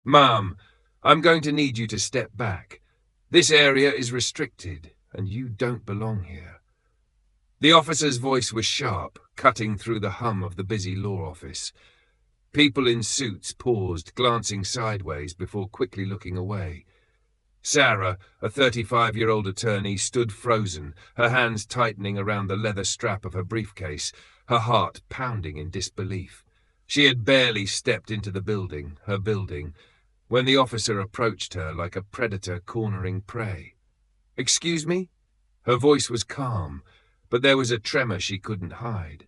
"Ma'am, I'm going to need you to step back. This area is restricted, and you don't belong here." The officer's voice was sharp, cutting through the hum of the busy law office. People in suits paused, glancing sideways before quickly looking away. Sarah, a 35-year-old attorney, stood frozen, her hands tightening around the leather strap of her briefcase, her heart pounding in disbelief. She had barely stepped into the building, her building, when the officer approached her like a predator cornering prey. "Excuse me?" Her voice was calm, but there was a tremor she couldn't hide.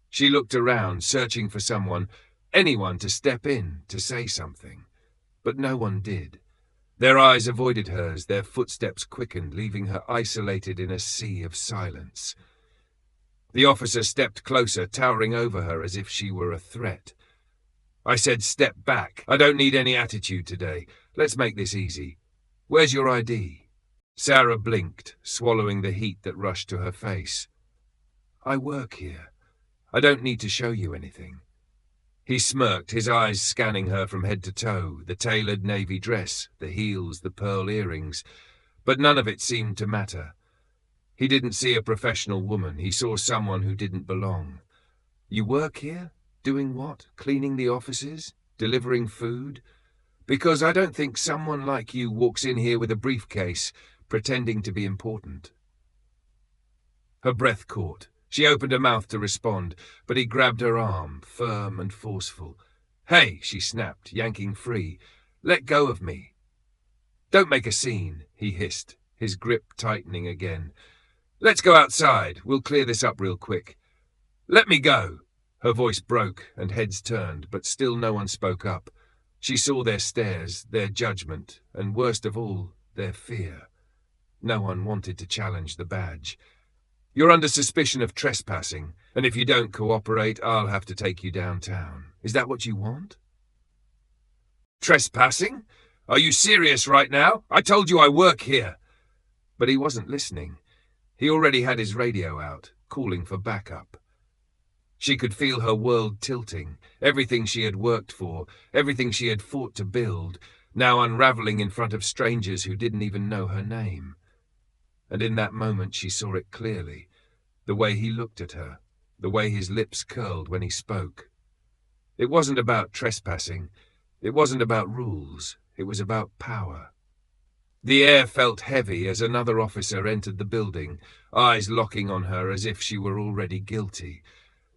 She looked around, searching for someone, anyone to step in, to say something. But no one did. Their eyes avoided hers, their footsteps quickened, leaving her isolated in a sea of silence. The officer stepped closer, towering over her as if she were a threat. "I said step back. I don't need any attitude today. Let's make this easy. Where's your ID?" Sarah blinked, swallowing the heat that rushed to her face. "I work here. I don't need to show you anything." He smirked, his eyes scanning her from head to toe, the tailored navy dress, the heels, the pearl earrings, but none of it seemed to matter. He didn't see a professional woman, he saw someone who didn't belong. "You work here? Doing what? Cleaning the offices? Delivering food? Because I don't think someone like you walks in here with a briefcase, pretending to be important." Her breath caught. She opened her mouth to respond, but he grabbed her arm, firm and forceful. "Hey," she snapped, yanking free. "Let go of me." "Don't make a scene," he hissed, his grip tightening again. "Let's go outside. We'll clear this up real quick." "Let me go." Her voice broke and heads turned, but still no one spoke up. She saw their stares, their judgment, and worst of all, their fear. No one wanted to challenge the badge. "You're under suspicion of trespassing, and if you don't cooperate, I'll have to take you downtown. Is that what you want?" "Trespassing? Are you serious right now? I told you I work here." But he wasn't listening. He already had his radio out, calling for backup. She could feel her world tilting, everything she had worked for, everything she had fought to build, now unraveling in front of strangers who didn't even know her name. And in that moment she saw it clearly, the way he looked at her, the way his lips curled when he spoke. It wasn't about trespassing, it wasn't about rules, it was about power. The air felt heavy as another officer entered the building, eyes locking on her as if she were already guilty.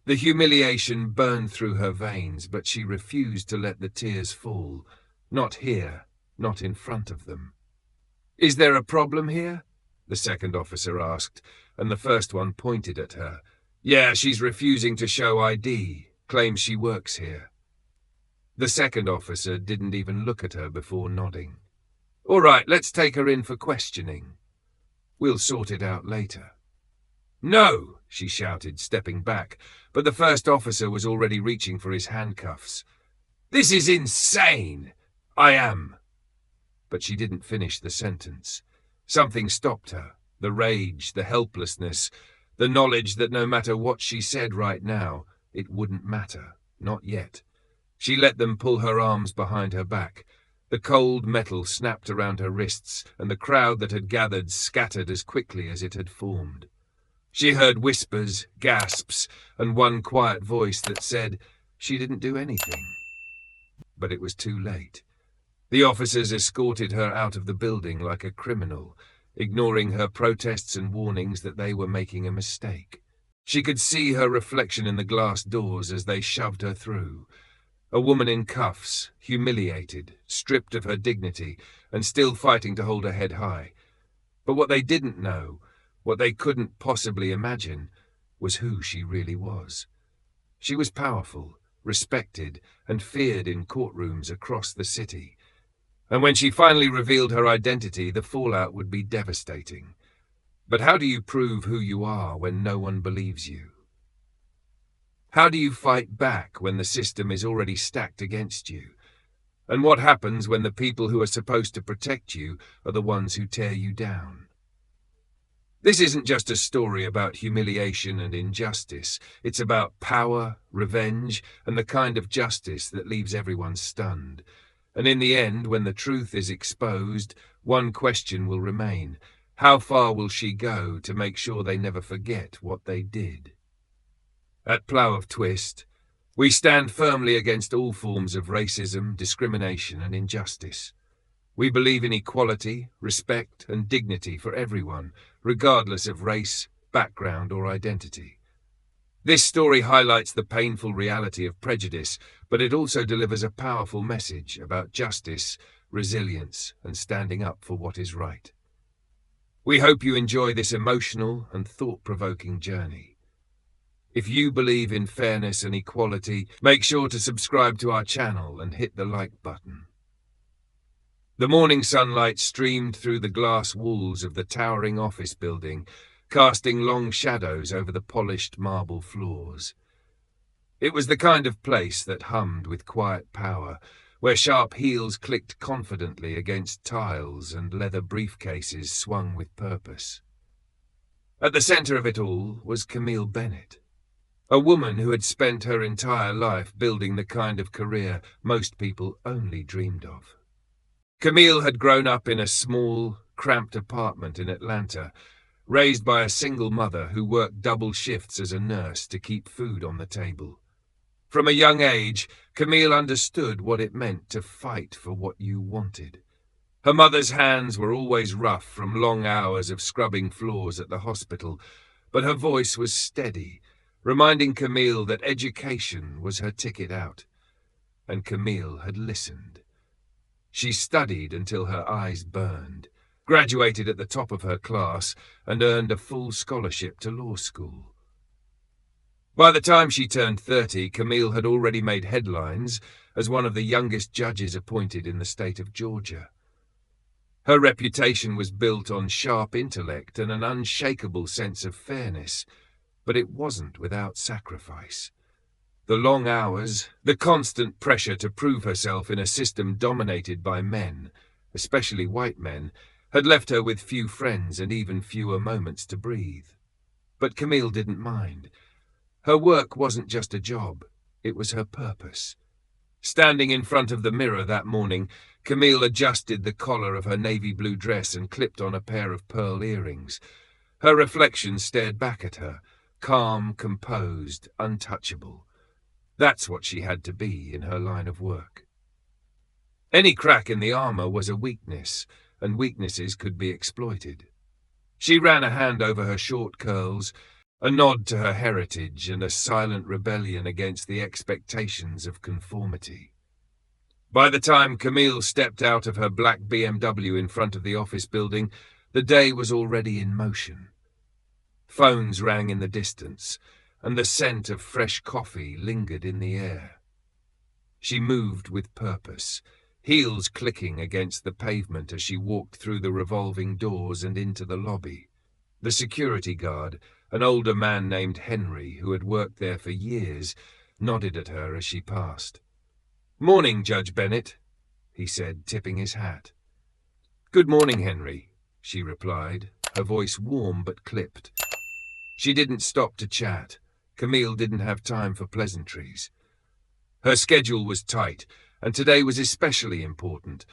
The humiliation burned through her veins, but she refused to let the tears fall. Not here, not in front of them. "Is there a problem here?" the second officer asked, and the first one pointed at her. "Yeah, she's refusing to show ID, claims she works here." The second officer didn't even look at her before nodding. "All right, let's take her in for questioning. We'll sort it out later." "No!" she shouted, stepping back, but the first officer was already reaching for his handcuffs. "This is insane!" "I am." But she didn't finish the sentence. Something stopped her, the rage, the helplessness, the knowledge that no matter what she said right now, it wouldn't matter, not yet. She let them pull her arms behind her back. The cold metal snapped around her wrists, and the crowd that had gathered scattered as quickly as it had formed. She heard whispers, gasps, and one quiet voice that said she didn't do anything. But it was too late. The officers escorted her out of the building like a criminal, ignoring her protests and warnings that they were making a mistake. She could see her reflection in the glass doors as they shoved her through. A woman in cuffs, humiliated, stripped of her dignity, and still fighting to hold her head high. But what they didn't know, what they couldn't possibly imagine, was who she really was. She was powerful, respected, and feared in courtrooms across the city. And when she finally revealed her identity, the fallout would be devastating. But how do you prove who you are when no one believes you? How do you fight back when the system is already stacked against you? And what happens when the people who are supposed to protect you are the ones who tear you down? This isn't just a story about humiliation and injustice. It's about power, revenge, and the kind of justice that leaves everyone stunned. And in the end, when the truth is exposed, one question will remain. How far will she go to make sure they never forget what they did? At Plough of Twist, we stand firmly against all forms of racism, discrimination, and injustice. We believe in equality, respect, and dignity for everyone, regardless of race, background, or identity. This story highlights the painful reality of prejudice, but it also delivers a powerful message about justice, resilience, and standing up for what is right. We hope you enjoy this emotional and thought-provoking journey. If you believe in fairness and equality, make sure to subscribe to our channel and hit the like button. The morning sunlight streamed through the glass walls of the towering office building, casting long shadows over the polished marble floors. It was the kind of place that hummed with quiet power, where sharp heels clicked confidently against tiles and leather briefcases swung with purpose. At the center of it all was Camille Bennett, a woman who had spent her entire life building the kind of career most people only dreamed of. Camille had grown up in a small, cramped apartment in Atlanta, raised by a single mother who worked double shifts as a nurse to keep food on the table. From a young age, Camille understood what it meant to fight for what you wanted. Her mother's hands were always rough from long hours of scrubbing floors at the hospital, but her voice was steady, reminding Camille that education was her ticket out. And Camille had listened. She studied until her eyes burned, graduated at the top of her class, and earned a full scholarship to law school. By the time she turned 30, Camille had already made headlines as one of the youngest judges appointed in the state of Georgia. Her reputation was built on sharp intellect and an unshakable sense of fairness, but it wasn't without sacrifice. The long hours, the constant pressure to prove herself in a system dominated by men, especially white men, had left her with few friends and even fewer moments to breathe. But Camille didn't mind. Her work wasn't just a job, it was her purpose. Standing in front of the mirror that morning, Camille adjusted the collar of her navy blue dress and clipped on a pair of pearl earrings. Her reflection stared back at her, calm, composed, untouchable. That's what she had to be in her line of work. Any crack in the armor was a weakness, and weaknesses could be exploited. She ran a hand over her short curls, a nod to her heritage and a silent rebellion against the expectations of conformity. By the time Camille stepped out of her black BMW in front of the office building, the day was already in motion. Phones rang in the distance, and the scent of fresh coffee lingered in the air. She moved with purpose, heels clicking against the pavement as she walked through the revolving doors and into the lobby. The security guard, an older man named Henry, who had worked there for years, nodded at her as she passed. "Morning, Judge Bennett," he said, tipping his hat. "Good morning, Henry," she replied, her voice warm but clipped. She didn't stop to chat. Camille didn't have time for pleasantries. Her schedule was tight, and today was especially important.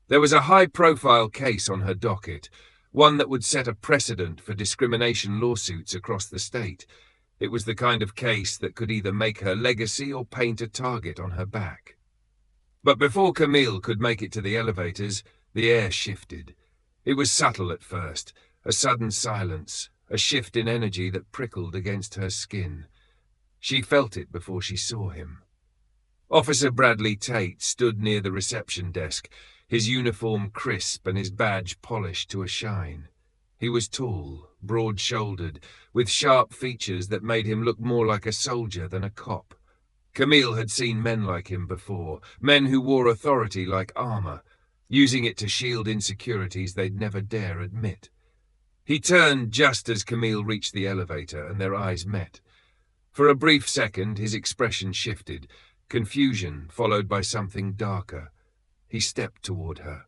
There was a high-profile case on her docket, one that would set a precedent for discrimination lawsuits across the state. It was the kind of case that could either make her legacy or paint a target on her back. But before Camille could make it to the elevators, the air shifted. It was subtle at first, a sudden silence, a shift in energy that prickled against her skin. She felt it before she saw him. Officer Bradley Tate stood near the reception desk, his uniform crisp and his badge polished to a shine. He was tall, broad-shouldered, with sharp features that made him look more like a soldier than a cop. Camille had seen men like him before, men who wore authority like armor, using it to shield insecurities they'd never dare admit. He turned just as Camille reached the elevator, and their eyes met. For a brief second, his expression shifted, confusion followed by something darker. He stepped toward her.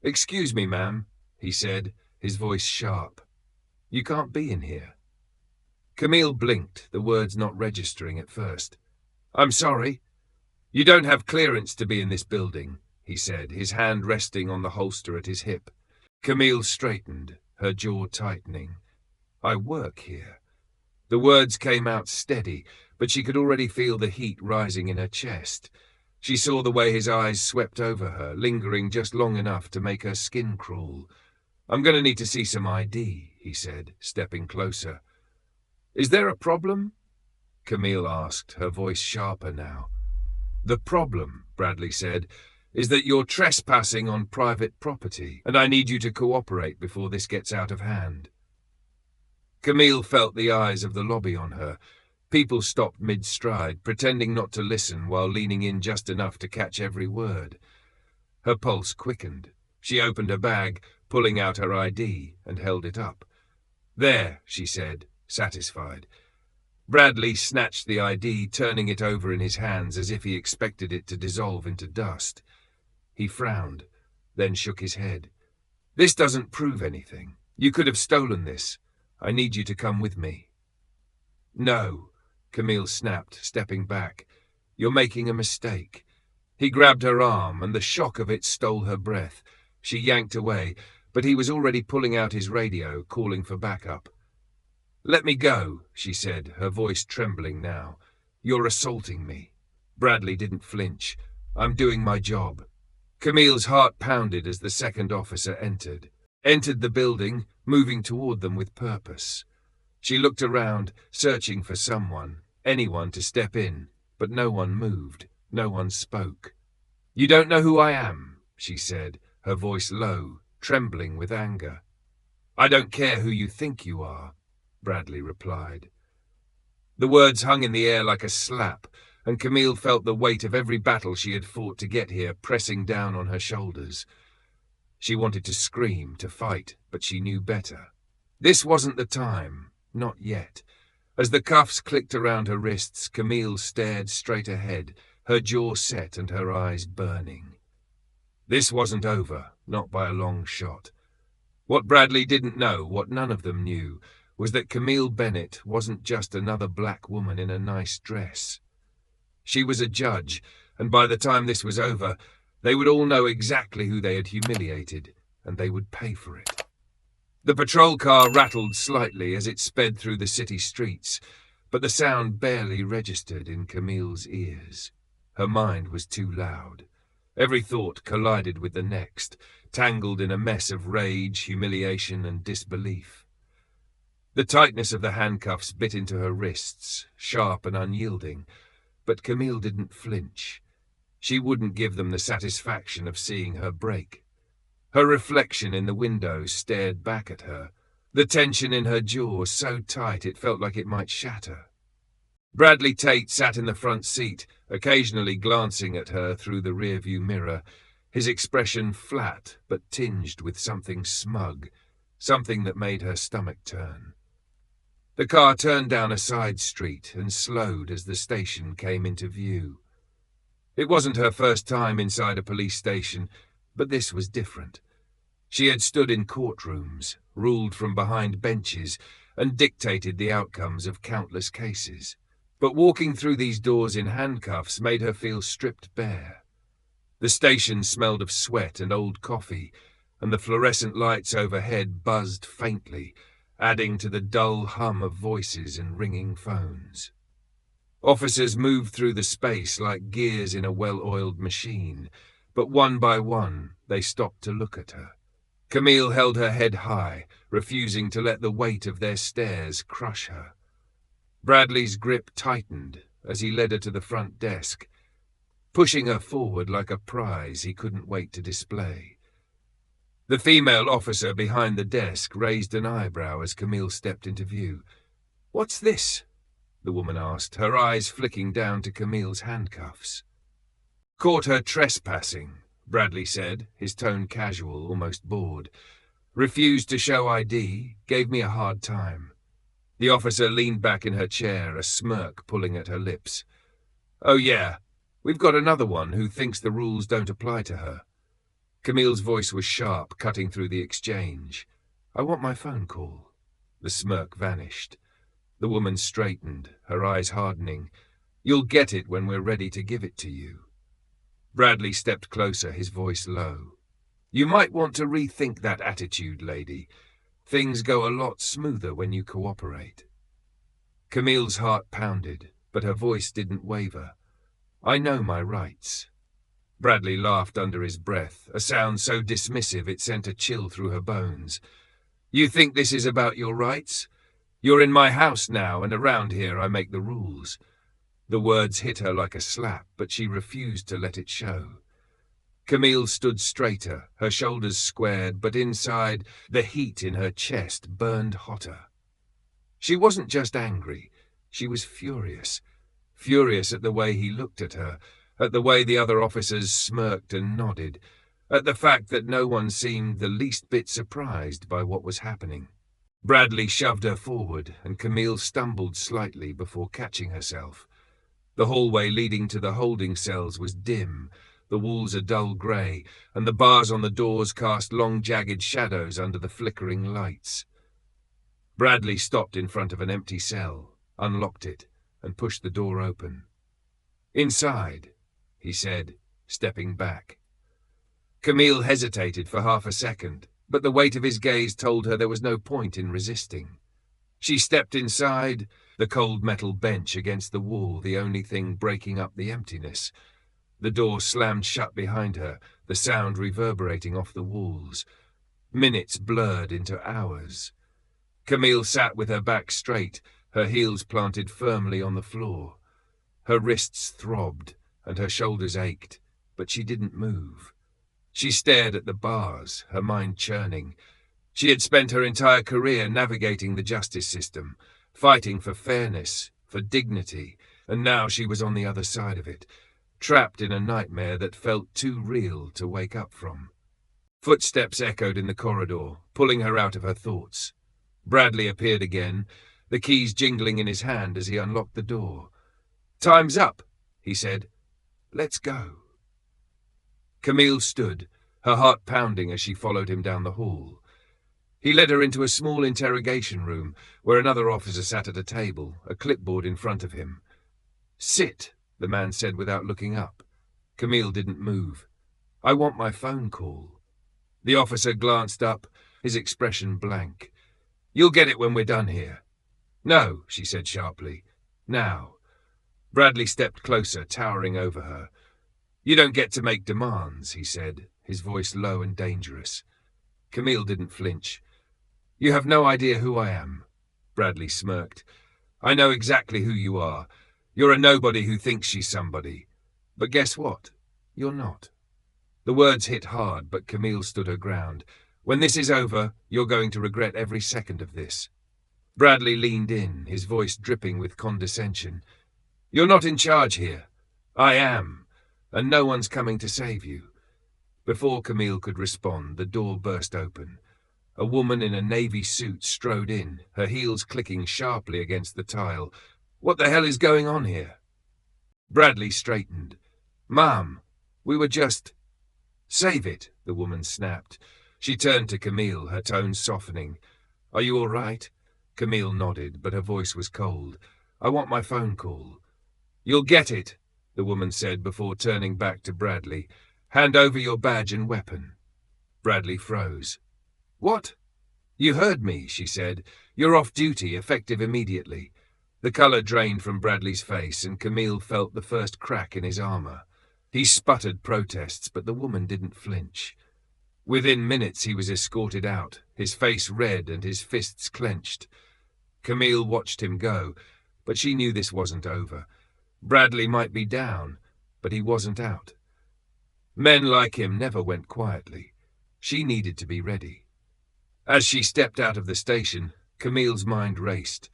"Excuse me, ma'am," he said, his voice sharp. "You can't be in here." Camille blinked, the words not registering at first. "I'm sorry. You don't have clearance to be in this building," he said, his hand resting on the holster at his hip. Camille straightened, her jaw tightening. I work here. The words came out steady, but she could already feel the heat rising in her chest. She saw the way his eyes swept over her, lingering just long enough to make her skin crawl. I'm going to need to see some ID, he said, stepping closer. Is there a problem? Camille asked, her voice sharper now. The problem, Bradley said, is that you're trespassing on private property, and I need you to cooperate before this gets out of hand. Camille felt the eyes of the lobby on her. People stopped mid-stride, pretending not to listen while leaning in just enough to catch every word. Her pulse quickened. She opened her bag, pulling out her ID, and held it up. There, she said, satisfied. Bradley snatched the ID, turning it over in his hands as if he expected it to dissolve into dust. He frowned, then shook his head. This doesn't prove anything. You could have stolen this. I need you to come with me. No, Camille snapped, stepping back. You're making a mistake. He grabbed her arm, and the shock of it stole her breath. She yanked away, but he was already pulling out his radio, calling for backup. Let me go, she said, her voice trembling now. You're assaulting me. Bradley didn't flinch. I'm doing my job. Camille's heart pounded as the second officer entered the building, moving toward them with purpose. She looked around, searching for someone, anyone to step in, but no one moved, no one spoke. You don't know who I am, she said, her voice low, trembling with anger. I don't care who you think you are, Bradley replied. The words hung in the air like a slap, and Camille felt the weight of every battle she had fought to get here pressing down on her shoulders. She wanted to scream, to fight, but she knew better. This wasn't the time, not yet. As the cuffs clicked around her wrists, Camille stared straight ahead, her jaw set and her eyes burning. This wasn't over, not by a long shot. What Bradley didn't know, what none of them knew, was that Camille Bennett wasn't just another black woman in a nice dress. She was a judge, and by the time this was over, they would all know exactly who they had humiliated, and they would pay for it. The patrol car rattled slightly as it sped through the city streets, but the sound barely registered in Camille's ears. Her mind was too loud. Every thought collided with the next, tangled in a mess of rage, humiliation, and disbelief. The tightness of the handcuffs bit into her wrists, sharp and unyielding, but Camille didn't flinch. She wouldn't give them the satisfaction of seeing her break. Her reflection in the window stared back at her, the tension in her jaw so tight it felt like it might shatter. Bradley Tate sat in the front seat, occasionally glancing at her through the rearview mirror, his expression flat but tinged with something smug, something that made her stomach turn. The car turned down a side street and slowed as the station came into view. It wasn't her first time inside a police station, but this was different. She had stood in courtrooms, ruled from behind benches, and dictated the outcomes of countless cases. But walking through these doors in handcuffs made her feel stripped bare. The station smelled of sweat and old coffee, and the fluorescent lights overhead buzzed faintly, adding to the dull hum of voices and ringing phones. Officers moved through the space like gears in a well-oiled machine, but one by one they stopped to look at her. Camille held her head high, refusing to let the weight of their stares crush her. Bradley's grip tightened as he led her to the front desk, pushing her forward like a prize he couldn't wait to display. The female officer behind the desk raised an eyebrow as Camille stepped into view. "What's this?" the woman asked, her eyes flicking down to Camille's handcuffs. "Caught her trespassing," Bradley said, his tone casual, almost bored. "Refused to show ID, gave me a hard time." The officer leaned back in her chair, a smirk pulling at her lips. "Oh yeah, we've got another one who thinks the rules don't apply to her." Camille's voice was sharp, cutting through the exchange. "I want my phone call." The smirk vanished. The woman straightened, her eyes hardening. "You'll get it when we're ready to give it to you." Bradley stepped closer, his voice low. "You might want to rethink that attitude, lady. Things go a lot smoother when you cooperate." Camille's heart pounded, but her voice didn't waver. "I know my rights." Bradley laughed under his breath, a sound so dismissive it sent a chill through her bones. "You think this is about your rights? You're in my house now, and around here I make the rules." The words hit her like a slap, but she refused to let it show. Camille stood straighter, her shoulders squared, but inside, the heat in her chest burned hotter. She wasn't just angry, she was furious. Furious at the way he looked at her, at the way the other officers smirked and nodded, at the fact that no one seemed the least bit surprised by what was happening. Bradley shoved her forward, and Camille stumbled slightly before catching herself. The hallway leading to the holding cells was dim, the walls a dull grey, and the bars on the doors cast long jagged shadows under the flickering lights. Bradley stopped in front of an empty cell, unlocked it, and pushed the door open. "Inside," he said, stepping back. Camille hesitated for half a second, but the weight of his gaze told her there was no point in resisting. She stepped inside, the cold metal bench against the wall the only thing breaking up the emptiness. The door slammed shut behind her, the sound reverberating off the walls. Minutes blurred into hours. Camille sat with her back straight, her heels planted firmly on the floor. Her wrists throbbed, and her shoulders ached, but she didn't move. She stared at the bars, her mind churning. She had spent her entire career navigating the justice system, fighting for fairness, for dignity, and now she was on the other side of it, trapped in a nightmare that felt too real to wake up from. Footsteps echoed in the corridor, pulling her out of her thoughts. Bradley appeared again, the keys jingling in his hand as he unlocked the door. "Time's up," he said. "Let's go." Camille stood, her heart pounding as she followed him down the hall. He led her into a small interrogation room, where another officer sat at a table, a clipboard in front of him. "Sit," the man said without looking up. Camille didn't move. "I want my phone call." The officer glanced up, his expression blank. "You'll get it when we're done here." "No," she said sharply. "Now." Bradley stepped closer, towering over her. "You don't get to make demands," he said, his voice low and dangerous. Camille didn't flinch. "You have no idea who I am," Bradley smirked. "I know exactly who you are. You're a nobody who thinks she's somebody. But guess what? You're not." The words hit hard, but Camille stood her ground. "When this is over, you're going to regret every second of this." Bradley leaned in, his voice dripping with condescension. "You're not in charge here. I am, and no one's coming to save you." Before Camille could respond, the door burst open. A woman in a navy suit strode in, her heels clicking sharply against the tile. "What the hell is going on here?" Bradley straightened. "Ma'am, we were just—" "Save it," the woman snapped. She turned to Camille, her tone softening. "Are you all right?" Camille nodded, but her voice was cold. "I want my phone call." "You'll get it," the woman said before turning back to Bradley. "Hand over your badge and weapon." Bradley froze. "What?" "You heard me," she said. "You're off duty, effective immediately." The colour drained from Bradley's face, and Camille felt the first crack in his armour. He sputtered protests, but the woman didn't flinch. Within minutes he was escorted out, his face red and his fists clenched. Camille watched him go, but she knew this wasn't over. Bradley might be down, but he wasn't out. Men like him never went quietly. She needed to be ready. As she stepped out of the station, Camille's mind raced.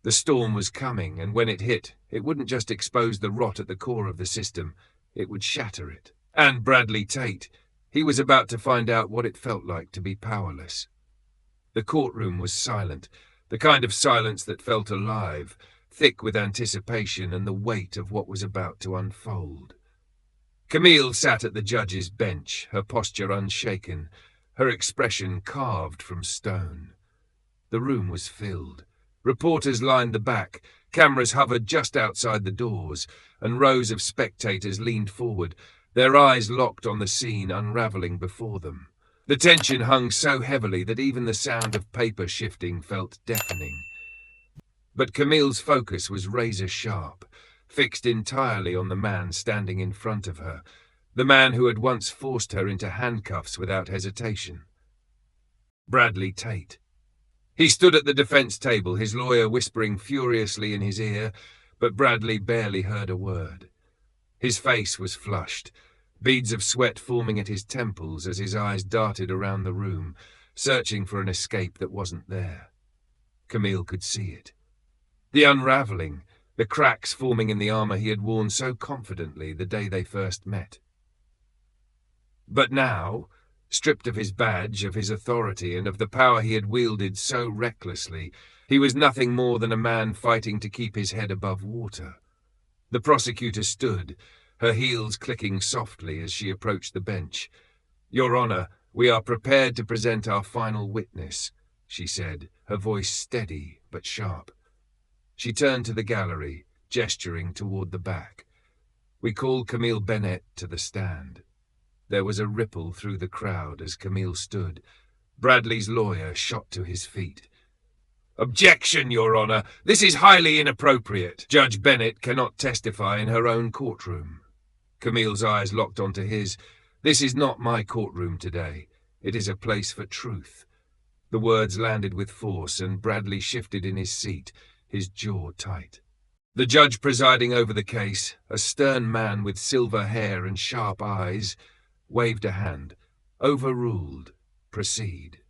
The storm was coming, and when it hit, it wouldn't just expose the rot at the core of the system, it would shatter it. And Bradley Tate, he was about to find out what it felt like to be powerless. The courtroom was silent, the kind of silence that felt alive, thick with anticipation and the weight of what was about to unfold. Camille sat at the judge's bench, her posture unshaken, her expression carved from stone. The room was filled. Reporters lined the back, cameras hovered just outside the doors, and rows of spectators leaned forward, their eyes locked on the scene unraveling before them. The tension hung so heavily that even the sound of paper shifting felt deafening. But Camille's focus was razor-sharp, fixed entirely on the man standing in front of her, the man who had once forced her into handcuffs without hesitation. Bradley Tate. He stood at the defense table, his lawyer whispering furiously in his ear, but Bradley barely heard a word. His face was flushed, beads of sweat forming at his temples as his eyes darted around the room, searching for an escape that wasn't there. Camille could see it. The unraveling, the cracks forming in the armor he had worn so confidently the day they first met. But now, stripped of his badge, of his authority, and of the power he had wielded so recklessly, he was nothing more than a man fighting to keep his head above water. The prosecutor stood, her heels clicking softly as she approached the bench. "Your Honor, we are prepared to present our final witness," she said, her voice steady but sharp. She turned to the gallery, gesturing toward the back. "We call Camille Bennett to the stand." There was a ripple through the crowd as Camille stood. Bradley's lawyer shot to his feet. "Objection, Your Honor! This is highly inappropriate. Judge Bennett cannot testify in her own courtroom." Camille's eyes locked onto his. "This is not my courtroom today. It is a place for truth." The words landed with force, and Bradley shifted in his seat, his jaw tight. The judge presiding over the case, a stern man with silver hair and sharp eyes, waved a hand. "Overruled. Proceed."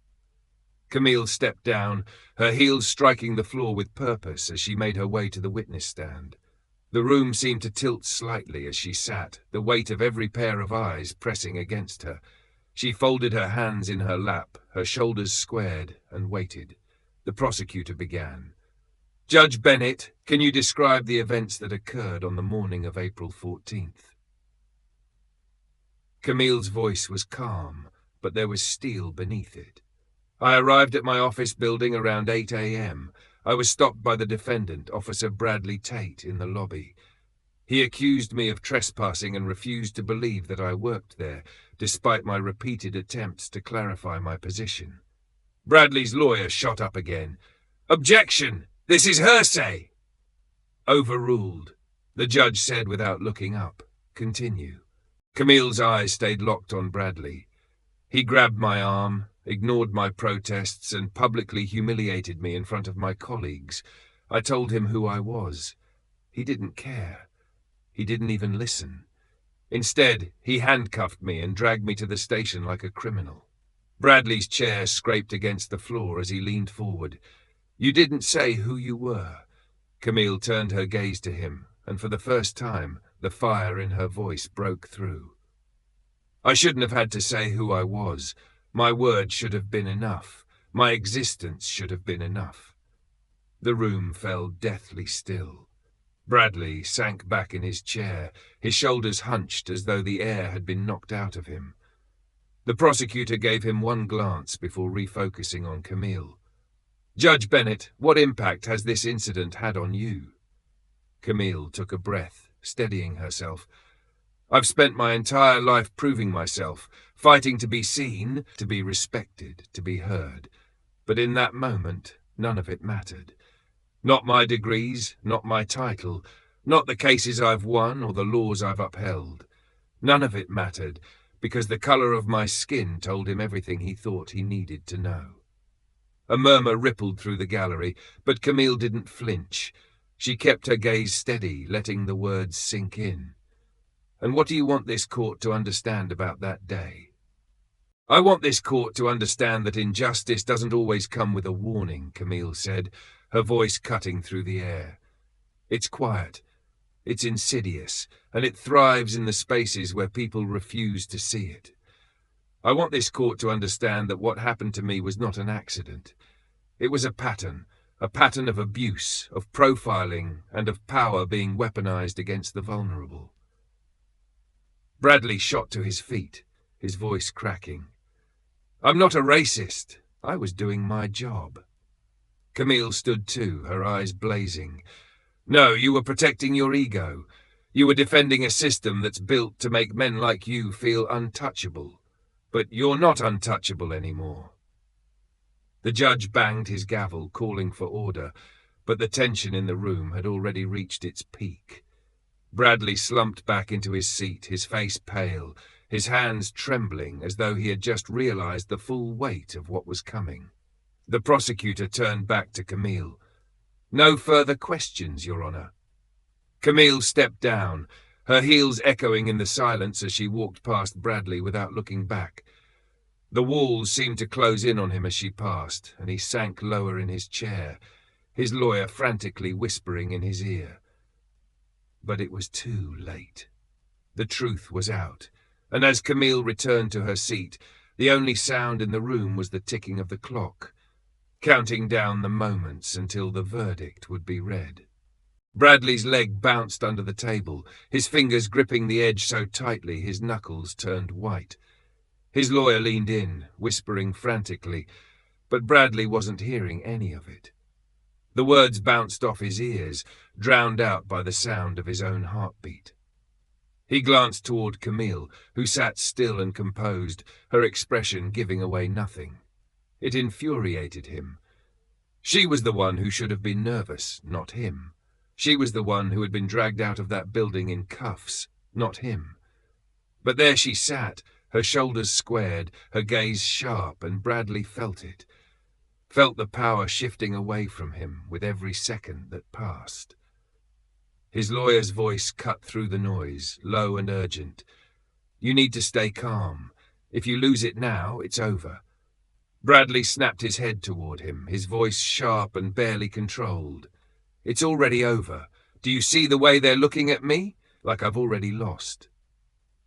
Camille stepped down, her heels striking the floor with purpose as she made her way to the witness stand. The room seemed to tilt slightly as she sat, the weight of every pair of eyes pressing against her. She folded her hands in her lap, her shoulders squared, and waited. The prosecutor began. "Judge Bennett, can you describe the events that occurred on the morning of April 14th? Camille's voice was calm, but there was steel beneath it. "I arrived at my office building around 8 a.m. I was stopped by the defendant, Officer Bradley Tate, in the lobby. He accused me of trespassing and refused to believe that I worked there, despite my repeated attempts to clarify my position." Bradley's lawyer shot up again. "Objection! This is hearsay!" "Overruled," the judge said without looking up. "Continue." Camille's eyes stayed locked on Bradley. "He grabbed my arm, ignored my protests, and publicly humiliated me in front of my colleagues. I told him who I was. He didn't care. He didn't even listen. Instead, he handcuffed me and dragged me to the station like a criminal." Bradley's chair scraped against the floor as he leaned forward. "You didn't say who you were." Camille turned her gaze to him, and for the first time, the fire in her voice broke through. "I shouldn't have had to say who I was. My word should have been enough. My existence should have been enough." The room fell deathly still. Bradley sank back in his chair, his shoulders hunched as though the air had been knocked out of him. The prosecutor gave him one glance before refocusing on Camille. "Judge Bennett, what impact has this incident had on you?" Camille took a breath, steadying herself. "I've spent my entire life proving myself, fighting to be seen, to be respected, to be heard. But in that moment, none of it mattered. Not my degrees, not my title, not the cases I've won or the laws I've upheld. None of it mattered, because the color of my skin told him everything he thought he needed to know." A murmur rippled through the gallery, but Camille didn't flinch. She kept her gaze steady, letting the words sink in. "And what do you want this court to understand about that day?" "I want this court to understand that injustice doesn't always come with a warning," Camille said, her voice cutting through the air. "It's quiet, it's insidious, and it thrives in the spaces where people refuse to see it. I want this court to understand that what happened to me was not an accident. It was a pattern of abuse, of profiling, and of power being weaponized against the vulnerable." Bradley shot to his feet, his voice cracking. "I'm not a racist. I was doing my job." Camille stood too, her eyes blazing. "No, you were protecting your ego. You were defending a system that's built to make men like you feel untouchable. But you're not untouchable anymore." The judge banged his gavel, calling for order, but the tension in the room had already reached its peak. Bradley slumped back into his seat, his face pale, his hands trembling as though he had just realized the full weight of what was coming. The prosecutor turned back to Camille. "No further questions, Your Honor." Camille stepped down, her heels echoing in the silence as she walked past Bradley without looking back. The walls seemed to close in on him as she passed, and he sank lower in his chair, his lawyer frantically whispering in his ear. But it was too late. The truth was out, and as Camille returned to her seat, the only sound in the room was the ticking of the clock, counting down the moments until the verdict would be read. Bradley's leg bounced under the table, his fingers gripping the edge so tightly his knuckles turned white. His lawyer leaned in, whispering frantically, but Bradley wasn't hearing any of it. The words bounced off his ears, drowned out by the sound of his own heartbeat. He glanced toward Camille, who sat still and composed, her expression giving away nothing. It infuriated him. She was the one who should have been nervous, not him. She was the one who had been dragged out of that building in cuffs, not him. But there she sat, her shoulders squared, her gaze sharp, and Bradley felt it. Felt the power shifting away from him with every second that passed. His lawyer's voice cut through the noise, low and urgent. "You need to stay calm. If you lose it now, it's over." Bradley snapped his head toward him, his voice sharp and barely controlled. "It's already over. Do you see the way they're looking at me? Like I've already lost."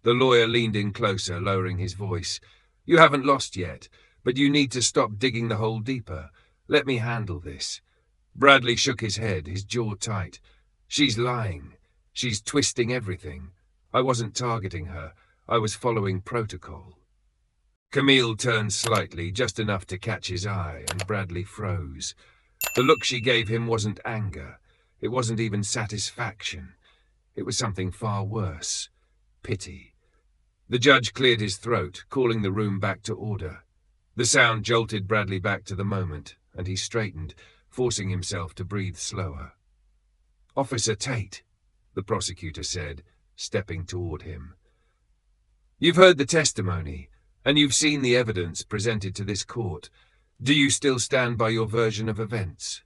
The lawyer leaned in closer, lowering his voice. "You haven't lost yet, but you need to stop digging the hole deeper. Let me handle this." Bradley shook his head, his jaw tight. "She's lying. She's twisting everything. I wasn't targeting her. I was following protocol." Camille turned slightly, just enough to catch his eye, and Bradley froze. The look she gave him wasn't anger. It wasn't even satisfaction. It was something far worse. Pity. The judge cleared his throat, calling the room back to order. The sound jolted Bradley back to the moment, and he straightened, forcing himself to breathe slower. "Officer Tate," the prosecutor said, stepping toward him. "You've heard the testimony, and you've seen the evidence presented to this court. Do you still stand by your version of events?"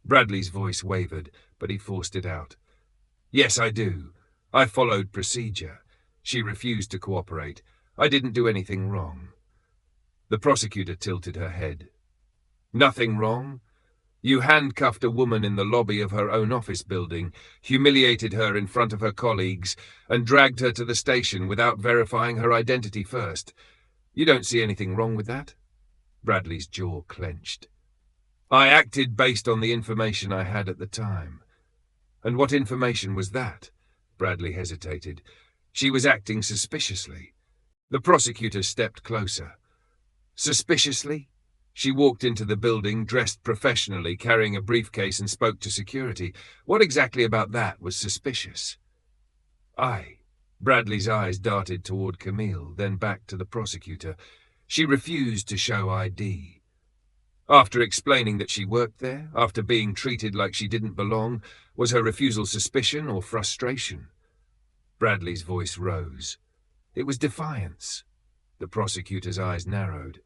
Bradley's voice wavered, but he forced it out. "Yes, I do. I followed procedure. She refused to cooperate. I didn't do anything wrong." The prosecutor tilted her head. "Nothing wrong? You handcuffed a woman in the lobby of her own office building, humiliated her in front of her colleagues, and dragged her to the station without verifying her identity first. You don't see anything wrong with that?" Bradley's jaw clenched. "I acted based on the information I had at the time." "And what information was that?" Bradley hesitated. "She was acting suspiciously." The prosecutor stepped closer. "Suspiciously? She walked into the building, dressed professionally, carrying a briefcase, and spoke to security. What exactly about that was suspicious?" Bradley's eyes darted toward Camille, then back to the prosecutor. "She refused to show ID." "After explaining that she worked there, after being treated like she didn't belong, was her refusal suspicion or frustration?" Bradley's voice rose. "It was defiance." The prosecutor's eyes narrowed.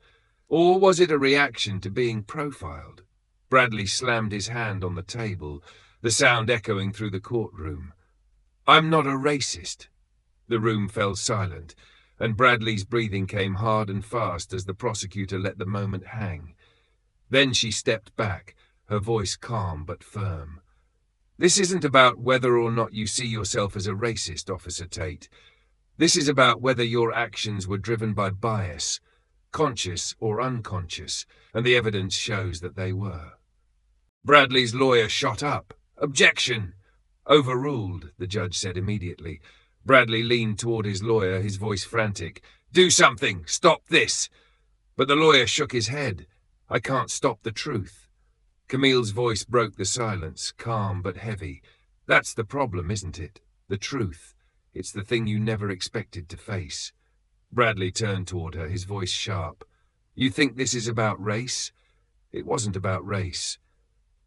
"Or was it a reaction to being profiled?" Bradley slammed his hand on the table, the sound echoing through the courtroom. "I'm not a racist." The room fell silent, and Bradley's breathing came hard and fast as the prosecutor let the moment hang. Then she stepped back, her voice calm but firm. "This isn't about whether or not you see yourself as a racist, Officer Tate. This is about whether your actions were driven by bias, conscious or unconscious, and the evidence shows that they were." Bradley's lawyer shot up. "Objection!" "Overruled," the judge said immediately. Bradley leaned toward his lawyer, his voice frantic. "Do something! Stop this!" But the lawyer shook his head. "I can't stop the truth." Camille's voice broke the silence, calm but heavy. "That's the problem, isn't it? The truth. It's the thing you never expected to face. Bradley turned toward her, his voice sharp. You think this is about race? It wasn't about race.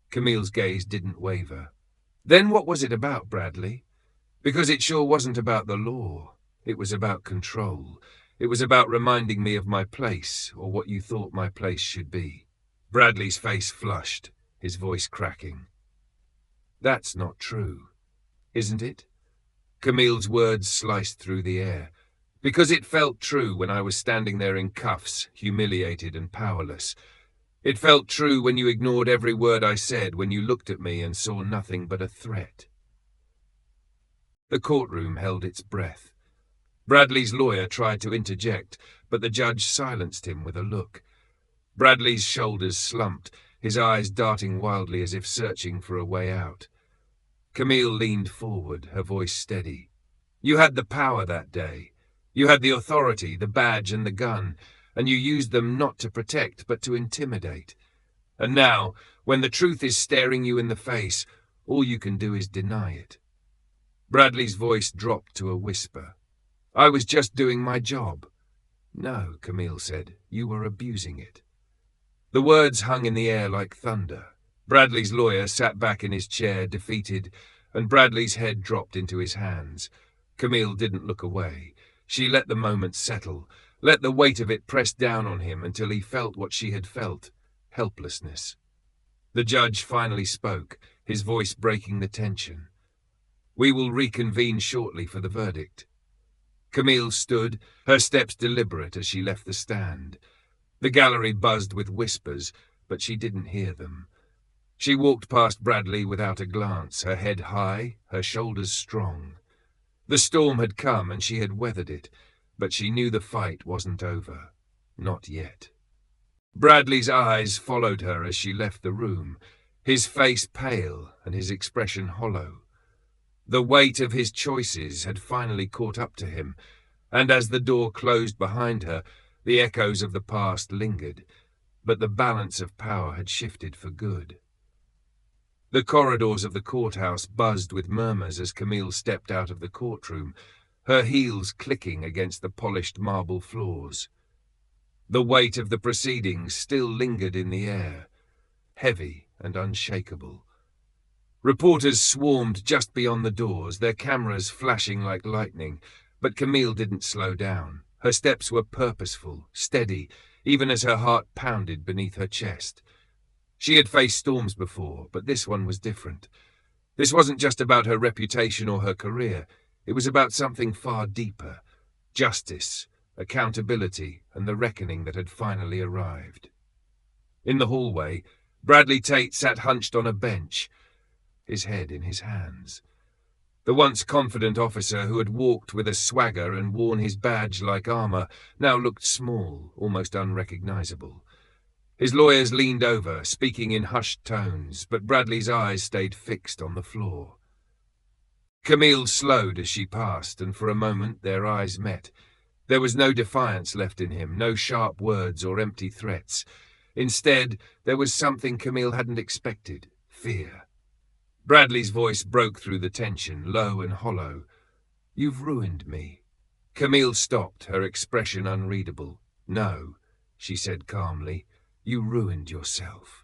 Camille's gaze didn't waver. Then what was it about, Bradley? Because it sure wasn't about the law. It was about control. It was about reminding me of my place, or what you thought my place should be. Bradley's face flushed, his voice cracking. That's not true, isn't it? Camille's words sliced through the air. Because it felt true when I was standing there in cuffs, humiliated and powerless. It felt true when you ignored every word I said, when you looked at me and saw nothing but a threat. The courtroom held its breath. Bradley's lawyer tried to interject, but the judge silenced him with a look. Bradley's shoulders slumped, his eyes darting wildly as if searching for a way out. Camille leaned forward, her voice steady. You had the power that day. You had the authority, the badge and the gun, and you used them not to protect, but to intimidate. And now, when the truth is staring you in the face, all you can do is deny it. Bradley's voice dropped to a whisper. I was just doing my job. No, Camille said, you were abusing it. The words hung in the air like thunder. Bradley's lawyer sat back in his chair, defeated, and Bradley's head dropped into his hands. Camille didn't look away. She let the moment settle, let the weight of it press down on him until he felt what she had felt, helplessness. The judge finally spoke, his voice breaking the tension. We will reconvene shortly for the verdict. Camille stood, her steps deliberate as she left the stand. The gallery buzzed with whispers, but she didn't hear them. She walked past Bradley without a glance, her head high, her shoulders strong. The storm had come and she had weathered it, but she knew the fight wasn't over. Not yet. Bradley's eyes followed her as she left the room, his face pale and his expression hollow. The weight of his choices had finally caught up to him, and as the door closed behind her, the echoes of the past lingered, but the balance of power had shifted for good. The corridors of the courthouse buzzed with murmurs as Camille stepped out of the courtroom, her heels clicking against the polished marble floors. The weight of the proceedings still lingered in the air, heavy and unshakable. Reporters swarmed just beyond the doors, their cameras flashing like lightning, but Camille didn't slow down. Her steps were purposeful, steady, even as her heart pounded beneath her chest. She had faced storms before, but this one was different. This wasn't just about her reputation or her career. It was about something far deeper. Justice, accountability, and the reckoning that had finally arrived. In the hallway, Bradley Tate sat hunched on a bench, his head in his hands. The once confident officer who had walked with a swagger and worn his badge like armor now looked small, almost unrecognizable. His lawyers leaned over, speaking in hushed tones, but Bradley's eyes stayed fixed on the floor. Camille slowed as she passed, and for a moment their eyes met. There was no defiance left in him, no sharp words or empty threats. Instead, there was something Camille hadn't expected, fear. Bradley's voice broke through the tension, low and hollow. You've ruined me. Camille stopped, her expression unreadable. No, she said calmly, you ruined yourself.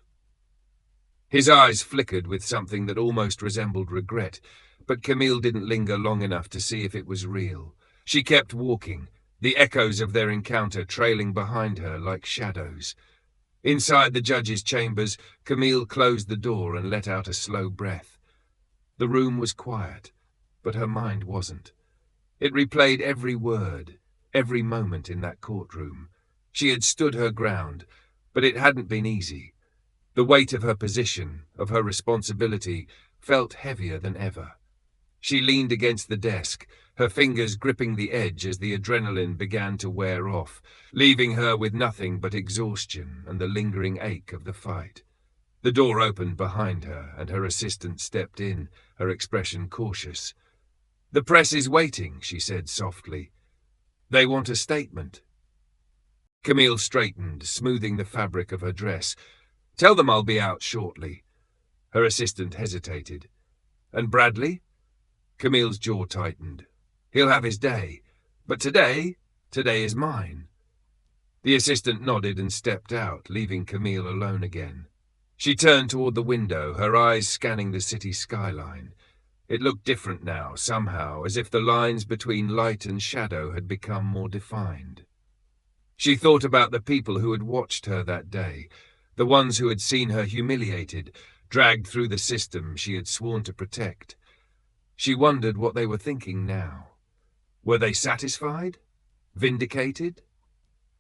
His eyes flickered with something that almost resembled regret, but Camille didn't linger long enough to see if it was real. She kept walking, the echoes of their encounter trailing behind her like shadows. Inside the judge's chambers, Camille closed the door and let out a slow breath. The room was quiet, but her mind wasn't. It replayed every word, every moment in that courtroom. She had stood her ground, but it hadn't been easy. The weight of her position, of her responsibility, felt heavier than ever. She leaned against the desk, her fingers gripping the edge as the adrenaline began to wear off, leaving her with nothing but exhaustion and the lingering ache of the fight. The door opened behind her, and her assistant stepped in, her expression cautious. The press is waiting, she said softly. They want a statement. Camille straightened, smoothing the fabric of her dress. Tell them I'll be out shortly. Her assistant hesitated. And Bradley? Camille's jaw tightened. He'll have his day. But today is mine. The assistant nodded and stepped out, leaving Camille alone again. She turned toward the window, her eyes scanning the city skyline. It looked different now, somehow, as if the lines between light and shadow had become more defined. She thought about the people who had watched her that day, the ones who had seen her humiliated, dragged through the system she had sworn to protect. She wondered what they were thinking now. Were they satisfied? Vindicated?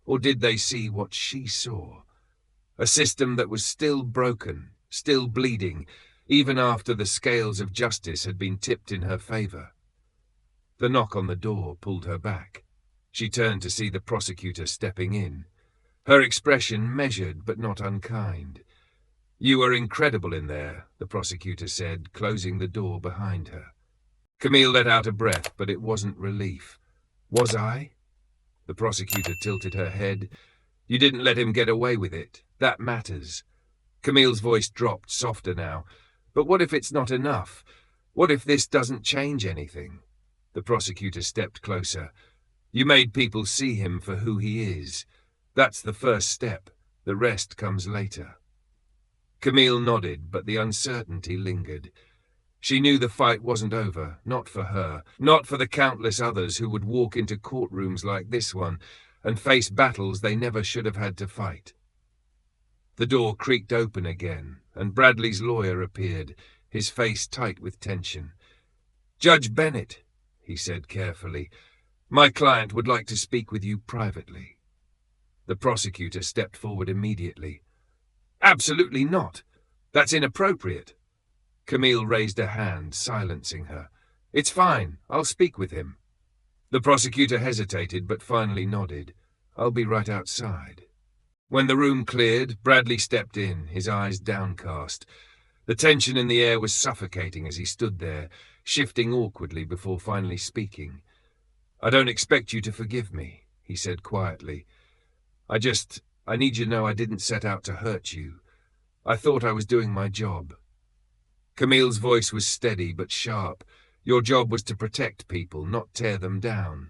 Or did they see what she saw? A system that was still broken, still bleeding, even after the scales of justice had been tipped in her favor. The knock on the door pulled her back. She turned to see the prosecutor stepping in. Her expression measured but not unkind. "You are incredible in there," the prosecutor said, closing the door behind her. Camille let out a breath, but it wasn't relief. "Was I?" The prosecutor tilted her head. "You didn't let him get away with it. That matters." Camille's voice dropped, softer now. "But what if it's not enough? What if this doesn't change anything?" The prosecutor stepped closer. "You made people see him for who he is. That's the first step. The rest comes later." Camille nodded, but the uncertainty lingered. She knew the fight wasn't over, not for her, not for the countless others who would walk into courtrooms like this one and face battles they never should have had to fight. The door creaked open again, and Bradley's lawyer appeared, his face tight with tension. "Judge Bennett," he said carefully, "my client would like to speak with you privately." The prosecutor stepped forward immediately. "Absolutely not. That's inappropriate." Camille raised a hand, silencing her. "It's fine. I'll speak with him." The prosecutor hesitated, but finally nodded. "I'll be right outside." When the room cleared, Bradley stepped in, his eyes downcast. The tension in the air was suffocating as he stood there, shifting awkwardly before finally speaking. "I don't expect you to forgive me," he said quietly. I need you to know I didn't set out to hurt you. I thought I was doing my job." Camille's voice was steady but sharp. "Your job was to protect people, not tear them down."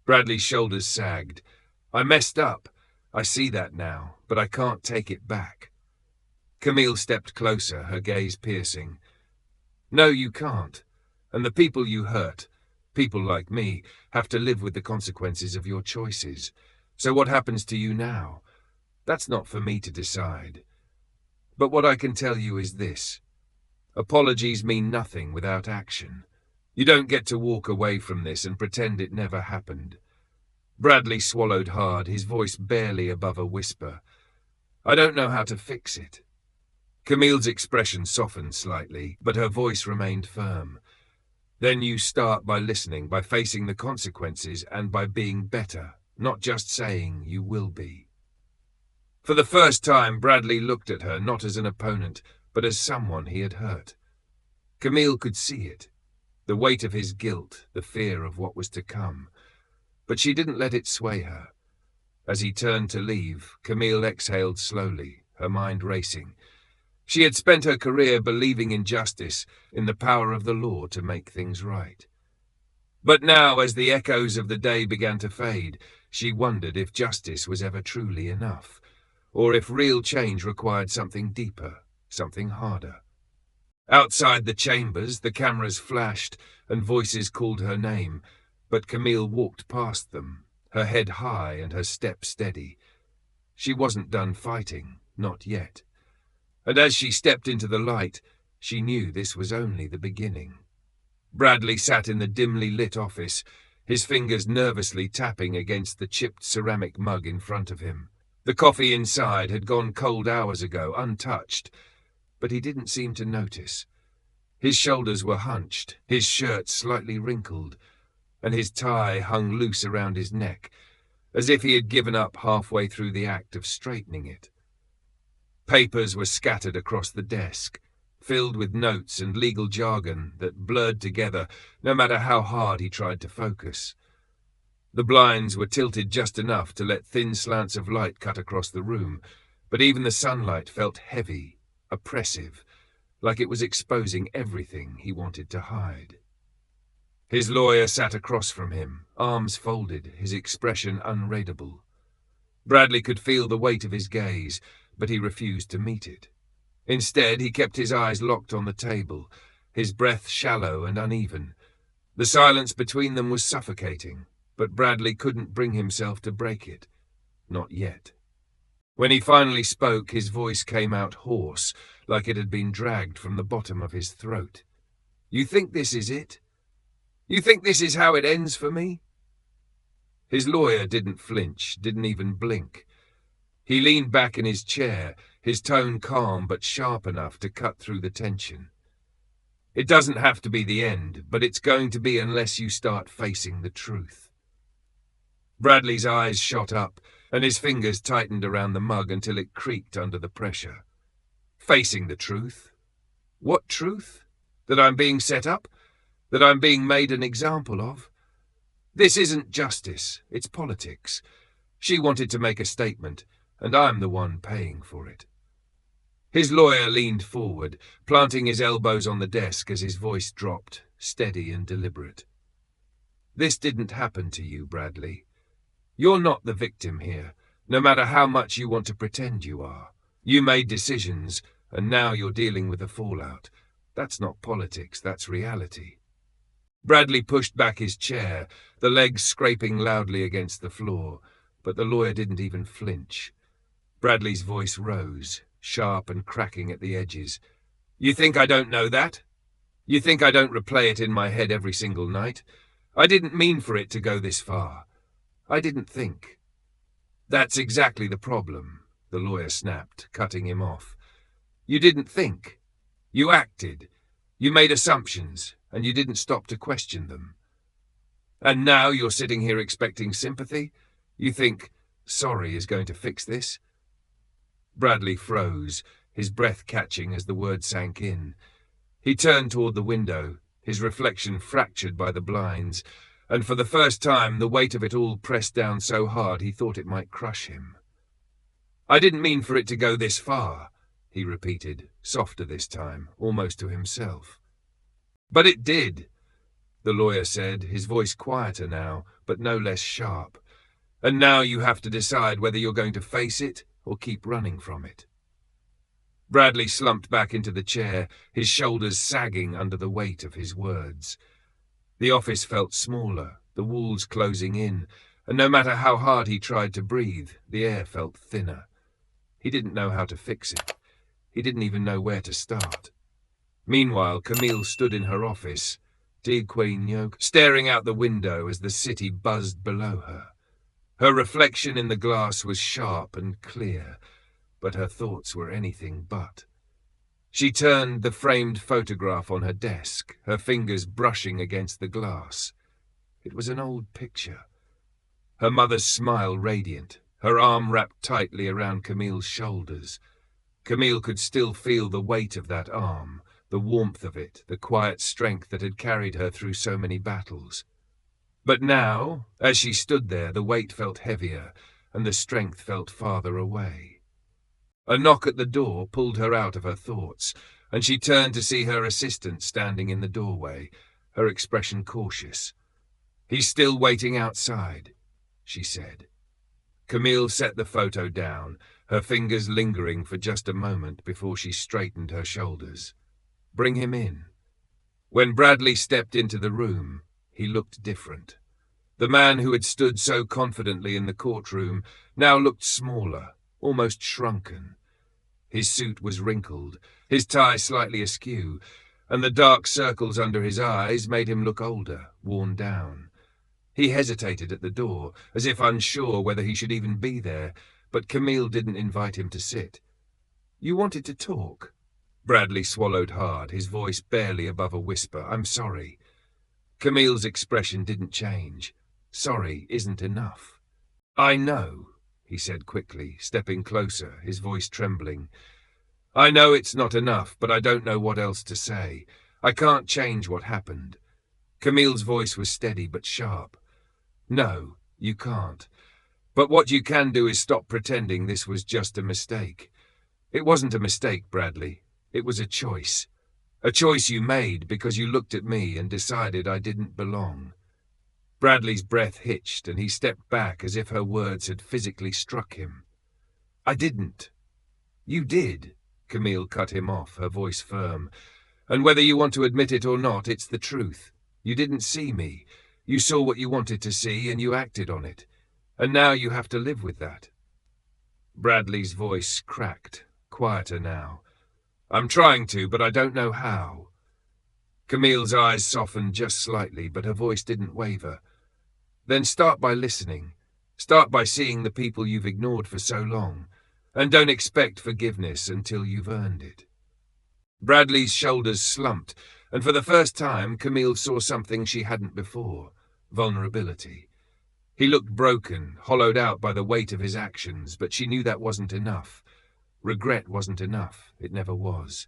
Bradley's shoulders sagged. "I messed up. I see that now, but I can't take it back." Camille stepped closer, her gaze piercing. "No, you can't. And the people you hurt, people like me, have to live with the consequences of your choices. So what happens to you now? That's not for me to decide. But what I can tell you is this. Apologies mean nothing without action. You don't get to walk away from this and pretend it never happened." Bradley swallowed hard, his voice barely above a whisper. "I don't know how to fix it." Camille's expression softened slightly, but her voice remained firm. "Then you start by listening, by facing the consequences, and by being better, not just saying you will be." For the first time, Bradley looked at her not as an opponent, but as someone he had hurt. Camille could see it, the weight of his guilt, the fear of what was to come. But she didn't let it sway her. As he turned to leave, Camille exhaled slowly, her mind racing. She had spent her career believing in justice, in the power of the law to make things right. But now, as the echoes of the day began to fade, she wondered if justice was ever truly enough, or if real change required something deeper, something harder. Outside the chambers, the cameras flashed and voices called her name, but Camille walked past them, her head high and her step steady. She wasn't done fighting, not yet. And as she stepped into the light, she knew this was only the beginning. Bradley sat in the dimly lit office, his fingers nervously tapping against the chipped ceramic mug in front of him. The coffee inside had gone cold hours ago, untouched, but he didn't seem to notice. His shoulders were hunched, his shirt slightly wrinkled, and his tie hung loose around his neck, as if he had given up halfway through the act of straightening it. Papers were scattered across the desk, filled with notes and legal jargon that blurred together no matter how hard he tried to focus. The blinds were tilted just enough to let thin slants of light cut across the room, but even the sunlight felt heavy, oppressive, like it was exposing everything he wanted to hide. His lawyer sat across from him, arms folded, his expression unreadable. Bradley could feel the weight of his gaze, but he refused to meet it. Instead, he kept his eyes locked on the table, his breath shallow and uneven. The silence between them was suffocating, but Bradley couldn't bring himself to break it. Not yet. When he finally spoke, his voice came out hoarse, like it had been dragged from the bottom of his throat. "You think this is it? You think this is how it ends for me?" His lawyer didn't flinch, didn't even blink. He leaned back in his chair, his tone calm but sharp enough to cut through the tension. "It doesn't have to be the end, but it's going to be unless you start facing the truth." Bradley's eyes shot up, and his fingers tightened around the mug until it creaked under the pressure. Facing the truth? What truth? That I'm being set up? That I'm being made an example of? This isn't justice, it's politics. She wanted to make a statement, and I'm the one paying for it. His lawyer leaned forward, planting his elbows on the desk as his voice dropped, steady and deliberate. "This didn't happen to you, Bradley. You're not the victim here, no matter how much you want to pretend you are. You made decisions, and now you're dealing with the fallout. That's not politics, that's reality." Bradley pushed back his chair, the legs scraping loudly against the floor, but the lawyer didn't even flinch. Bradley's voice rose, sharp and cracking at the edges. "You think I don't know that? You think I don't replay it in my head every single night? I didn't mean for it to go this far. I didn't think." "That's exactly the problem," the lawyer snapped, cutting him off. "You didn't think. You acted. You made assumptions, and you didn't stop to question them. And now you're sitting here expecting sympathy? You think, sorry is going to fix this?" Bradley froze, his breath catching as the word sank in. He turned toward the window, his reflection fractured by the blinds, and for the first time the weight of it all pressed down so hard he thought it might crush him. "I didn't mean for it to go this far," he repeated, softer this time, almost to himself. "But it did," the lawyer said, his voice quieter now, but no less sharp. "And now you have to decide whether you're going to face it or keep running from it." Bradley slumped back into the chair, his shoulders sagging under the weight of his words. The office felt smaller, the walls closing in, and no matter how hard he tried to breathe, the air felt thinner. He didn't know how to fix it. He didn't even know where to start. Meanwhile, Camille stood in her office, staring out the window as the city buzzed below her. Her reflection in the glass was sharp and clear, but her thoughts were anything but. She turned the framed photograph on her desk, her fingers brushing against the glass. It was an old picture. Her mother's smile radiant, her arm wrapped tightly around Camille's shoulders. Camille could still feel the weight of that arm, the warmth of it, the quiet strength that had carried her through so many battles. But now, as she stood there, the weight felt heavier, and the strength felt farther away. A knock at the door pulled her out of her thoughts, and she turned to see her assistant standing in the doorway, her expression cautious. "He's still waiting outside," she said. Camille set the photo down, her fingers lingering for just a moment before she straightened her shoulders. "Bring him in." When Bradley stepped into the room, he looked different. The man who had stood so confidently in the courtroom now looked smaller, almost shrunken. His suit was wrinkled, his tie slightly askew, and the dark circles under his eyes made him look older, worn down. He hesitated at the door, as if unsure whether he should even be there, but Camille didn't invite him to sit. "You wanted to talk?" Bradley swallowed hard, his voice barely above a whisper. "I'm sorry." Camille's expression didn't change. "Sorry isn't enough." "I know," he said quickly, stepping closer, his voice trembling. "I know it's not enough, but I don't know what else to say. I can't change what happened." Camille's voice was steady but sharp. "No, you can't. But what you can do is stop pretending this was just a mistake. It wasn't a mistake, Bradley. It was a choice. A choice you made because you looked at me and decided I didn't belong." Bradley's breath hitched and he stepped back as if her words had physically struck him. "I didn't." "You did," Camille cut him off, her voice firm. "And whether you want to admit it or not, it's the truth. You didn't see me. You saw what you wanted to see and you acted on it. And now you have to live with that." Bradley's voice cracked, quieter now. "I'm trying to, but I don't know how." Camille's eyes softened just slightly, but her voice didn't waver. "Then start by listening. Start by seeing the people you've ignored for so long. And don't expect forgiveness until you've earned it." Bradley's shoulders slumped, and for the first time Camille saw something she hadn't before: vulnerability. He looked broken, hollowed out by the weight of his actions, but she knew that wasn't enough. Regret wasn't enough. It never was.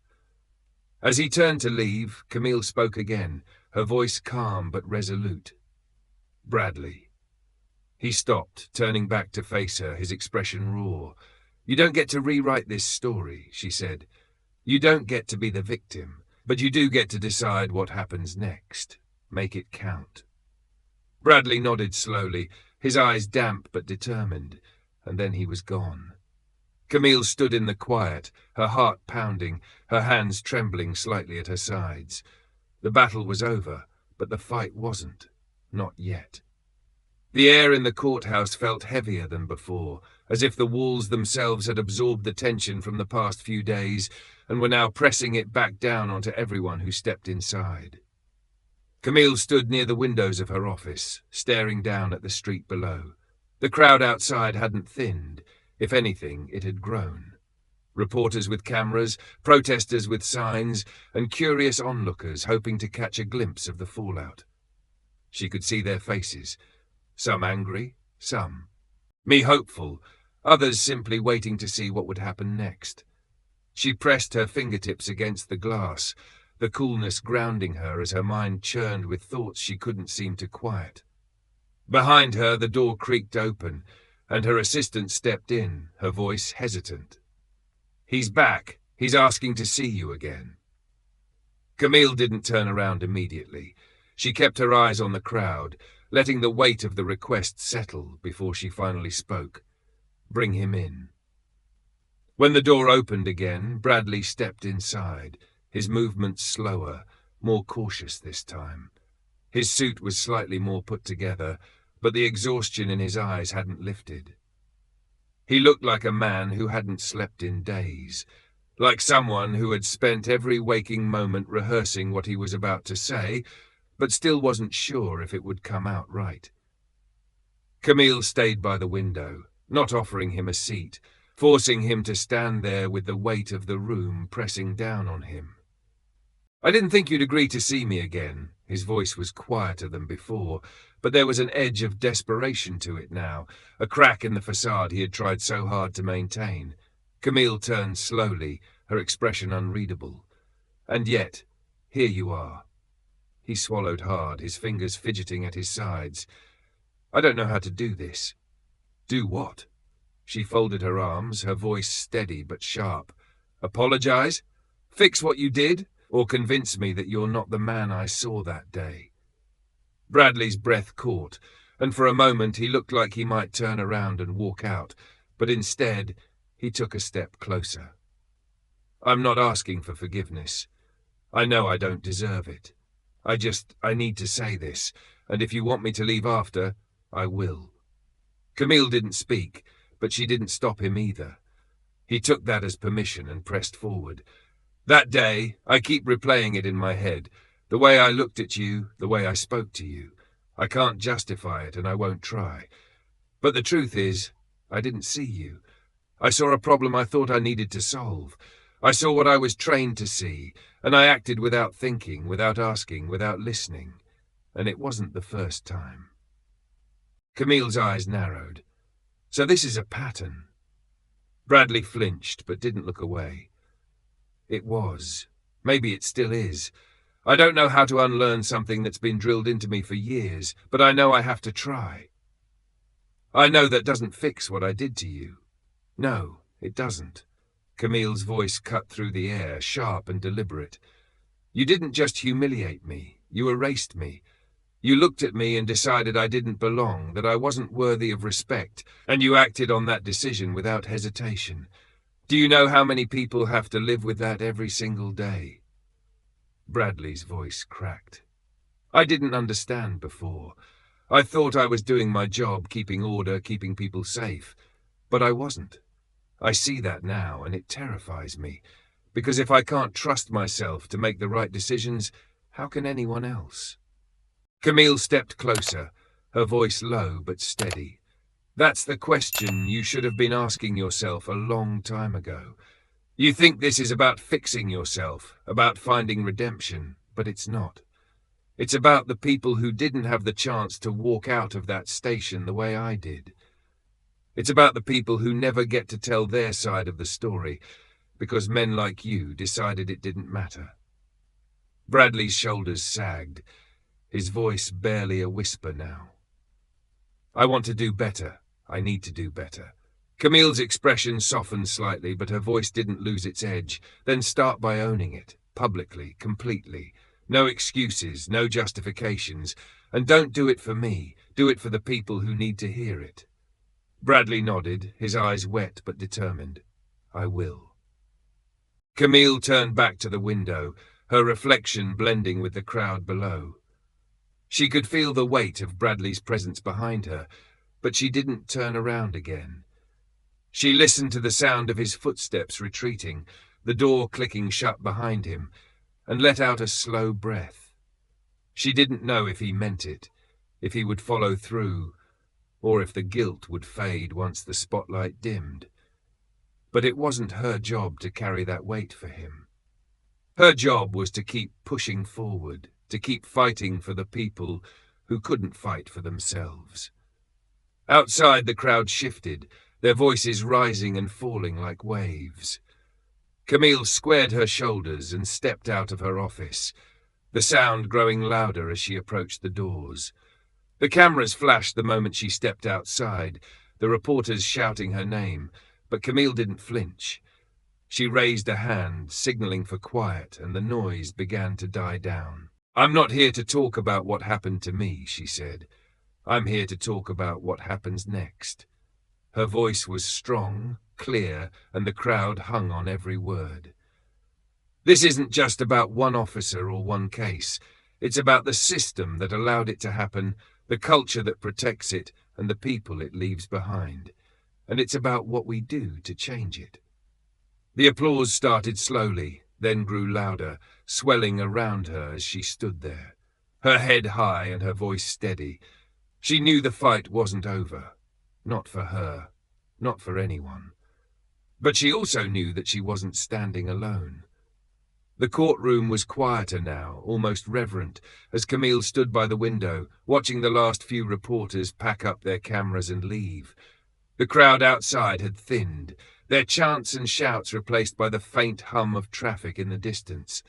As he turned to leave, Camille spoke again, her voice calm but resolute. "Bradley." He stopped, turning back to face her, his expression raw. "You don't get to rewrite this story," she said. "You don't get to be the victim, but you do get to decide what happens next. Make it count." Bradley nodded slowly, his eyes damp but determined, and then he was gone. Camille stood in the quiet, her heart pounding, her hands trembling slightly at her sides. The battle was over, but the fight wasn't. Not yet. The air in the courthouse felt heavier than before, as if the walls themselves had absorbed the tension from the past few days and were now pressing it back down onto everyone who stepped inside. Camille stood near the windows of her office, staring down at the street below. The crowd outside hadn't thinned. If anything, it had grown. Reporters with cameras, protesters with signs, and curious onlookers hoping to catch a glimpse of the fallout. She could see their faces, some angry, some me hopeful, others simply waiting to see what would happen next. She pressed her fingertips against the glass, the coolness grounding her as her mind churned with thoughts she couldn't seem to quiet. Behind her, the door creaked open, and her assistant stepped in, her voice hesitant. "He's back. He's asking to see you again." Camille didn't turn around immediately. She kept her eyes on the crowd, letting the weight of the request settle before she finally spoke. "Bring him in." When the door opened again, Bradley stepped inside, his movements slower, more cautious this time. His suit was slightly more put together, but the exhaustion in his eyes hadn't lifted. He looked like a man who hadn't slept in days, like someone who had spent every waking moment rehearsing what he was about to say, but still wasn't sure if it would come out right. Camille stayed by the window, not offering him a seat, forcing him to stand there with the weight of the room pressing down on him. "I didn't think you'd agree to see me again." His voice was quieter than before, but there was an edge of desperation to it now, a crack in the facade he had tried so hard to maintain. Camille turned slowly, her expression unreadable. "And yet, here you are." He swallowed hard, his fingers fidgeting at his sides. "I don't know how to do this." "Do what?" She folded her arms, her voice steady but sharp. "Apologize? Fix what you did? Or convince me that you're not the man I saw that day?" Bradley's breath caught, and for a moment he looked like he might turn around and walk out, but instead he took a step closer. "I'm not asking for forgiveness. I know I don't deserve it. I need to say this, and if you want me to leave after, I will." Camille didn't speak, but she didn't stop him either. He took that as permission and pressed forward. "That day, I keep replaying it in my head. The way I looked at you, the way I spoke to you. I can't justify it, and I won't try. But the truth is, I didn't see you. I saw a problem I thought I needed to solve. I saw what I was trained to see, and I acted without thinking, without asking, without listening. And it wasn't the first time." Camille's eyes narrowed. "So this is a pattern." Bradley flinched, but didn't look away. "It was. Maybe it still is. I don't know how to unlearn something that's been drilled into me for years, but I know I have to try. I know that doesn't fix what I did to you. No, it doesn't." Camille's voice cut through the air, sharp and deliberate. You didn't just humiliate me, you erased me. You looked at me and decided I didn't belong, that I wasn't worthy of respect, and you acted on that decision without hesitation. Do you know how many people have to live with that every single day?" Bradley's voice cracked. "I didn't understand before. I thought I was doing my job, keeping order, keeping people safe. But I wasn't. I see that now, and it terrifies me. Because if I can't trust myself to make the right decisions, how can anyone else?" Camille stepped closer, her voice low but steady. "That's the question you should have been asking yourself a long time ago. You think this is about fixing yourself, about finding redemption, but it's not. It's about the people who didn't have the chance to walk out of that station the way I did. It's about the people who never get to tell their side of the story, because men like you decided it didn't matter." Bradley's shoulders sagged, his voice barely a whisper now. "I want to do better. I need to do better." Camille's expression softened slightly, but her voice didn't lose its edge. "Then start by owning it, publicly, completely. No excuses, no justifications. And don't do it for me. Do it for the people who need to hear it." Bradley nodded, his eyes wet but determined. "I will." Camille turned back to the window, her reflection blending with the crowd below. She could feel the weight of Bradley's presence behind her, but she didn't turn around again. She listened to the sound of his footsteps retreating, the door clicking shut behind him, and let out a slow breath. She didn't know if he meant it, if he would follow through, or if the guilt would fade once the spotlight dimmed. But it wasn't her job to carry that weight for him. Her job was to keep pushing forward, to keep fighting for the people who couldn't fight for themselves. Outside, the crowd shifted, their voices rising and falling like waves. Camille squared her shoulders and stepped out of her office, the sound growing louder as she approached the doors. The cameras flashed the moment she stepped outside, the reporters shouting her name, but Camille didn't flinch. She raised a hand, signaling for quiet, and the noise began to die down. "I'm not here to talk about what happened to me," she said. "I'm here to talk about what happens next." Her voice was strong, clear, and the crowd hung on every word. "This isn't just about one officer or one case. It's about the system that allowed it to happen, the culture that protects it, and the people it leaves behind. And it's about what we do to change it." The applause started slowly, then grew louder, swelling around her as she stood there, her head high and her voice steady. She knew the fight wasn't over. Not for her, not for anyone. But she also knew that she wasn't standing alone. The courtroom was quieter now, almost reverent, as Camille stood by the window, watching the last few reporters pack up their cameras and leave. The crowd outside had thinned, their chants and shouts replaced by the faint hum of traffic in the distance.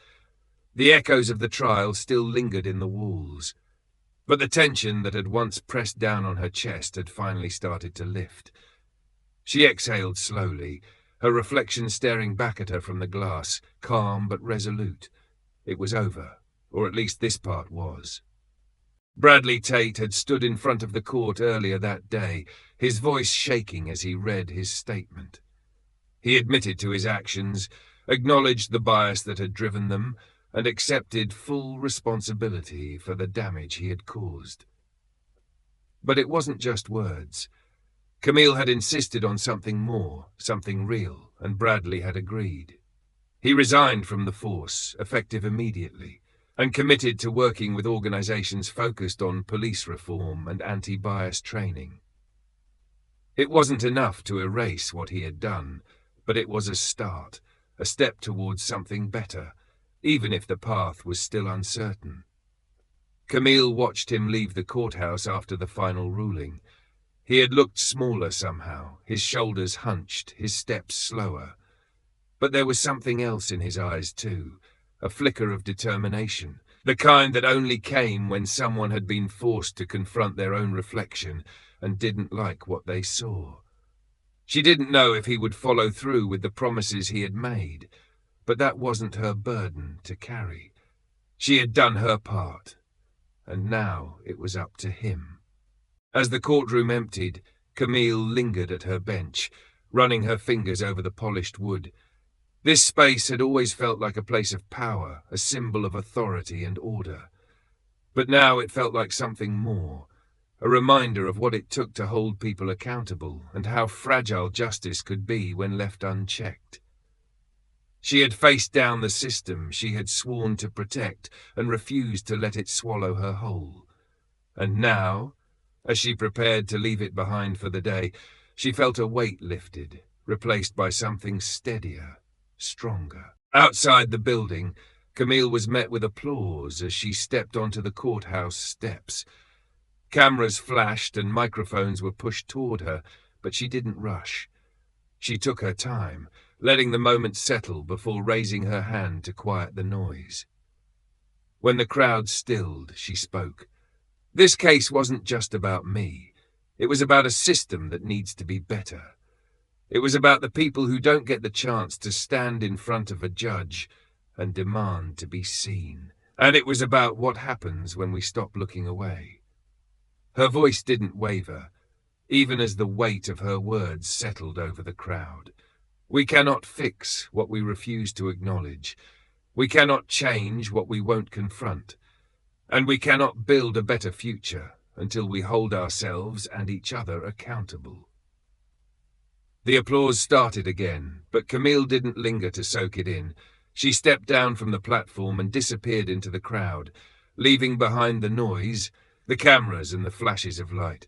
The echoes of the trial still lingered in the walls, but the tension that had once pressed down on her chest had finally started to lift. She exhaled slowly, her reflection staring back at her from the glass, calm but resolute. It was over, or at least this part was. Bradley Tate had stood in front of the court earlier that day, his voice shaking as he read his statement. He admitted to his actions, acknowledged the bias that had driven them, and accepted full responsibility for the damage he had caused. But it wasn't just words. Camille had insisted on something more, something real, and Bradley had agreed. He resigned from the force, effective immediately, and committed to working with organizations focused on police reform and anti-bias training. It wasn't enough to erase what he had done, but it was a start, a step towards something better, even if the path was still uncertain. Camille watched him leave the courthouse after the final ruling. He had looked smaller somehow, his shoulders hunched, his steps slower. But there was something else in his eyes too, a flicker of determination, the kind that only came when someone had been forced to confront their own reflection and didn't like what they saw. She didn't know if he would follow through with the promises he had made, but that wasn't her burden to carry. She had done her part, and now it was up to him. As the courtroom emptied, Camille lingered at her bench, running her fingers over the polished wood. This space had always felt like a place of power, a symbol of authority and order. But now it felt like something more, a reminder of what it took to hold people accountable and how fragile justice could be when left unchecked. She had faced down the system she had sworn to protect and refused to let it swallow her whole. And now, as she prepared to leave it behind for the day, she felt a weight lifted, replaced by something steadier, stronger. Outside the building, Camille was met with applause as she stepped onto the courthouse steps. Cameras flashed and microphones were pushed toward her, but she didn't rush. She took her time, letting the moment settle before raising her hand to quiet the noise. When the crowd stilled, she spoke. This case wasn't just about me. It was about a system that needs to be better. It was about the people who don't get the chance to stand in front of a judge and demand to be seen. And it was about what happens when we stop looking away. Her voice didn't waver, even as the weight of her words settled over the crowd. We cannot fix what we refuse to acknowledge. We cannot change what we won't confront. And we cannot build a better future until we hold ourselves and each other accountable. The applause started again, but Camille didn't linger to soak it in. She stepped down from the platform and disappeared into the crowd, leaving behind the noise, the cameras and the flashes of light.